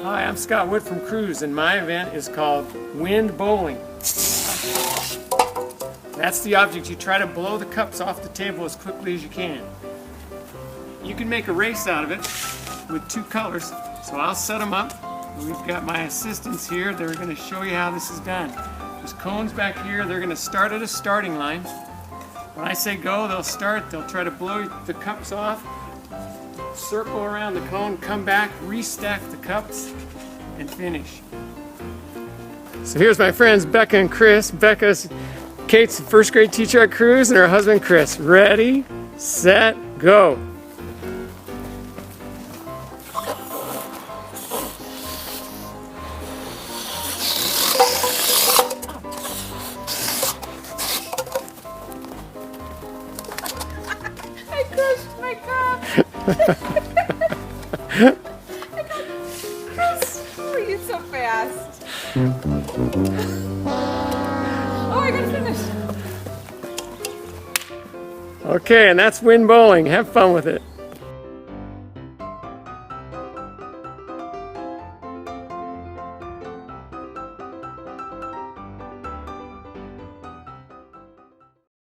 Hi, I'm Scott Wood from Kruse, and my event is called Wind Bowling. That's the object. You try to blow the cups off the table as quickly as you can. You can make a race out of it with two colors, so I'll set them up. We've got my assistants here. They're going to show you how this is done. There's cones back here. They're going to start at a starting line. When I say go, they'll start. They'll try to blow the cups off, circle around the cone, come back, restack the cups, and finish. So here's my friends Becca and Chris. Kate's the first grade teacher at Kruse, and her husband Chris. Ready, set, go. I crushed my cup. Chris, how are you so fast? Oh, I gotta finish. Okay, and that's wind bowling. Have fun with it.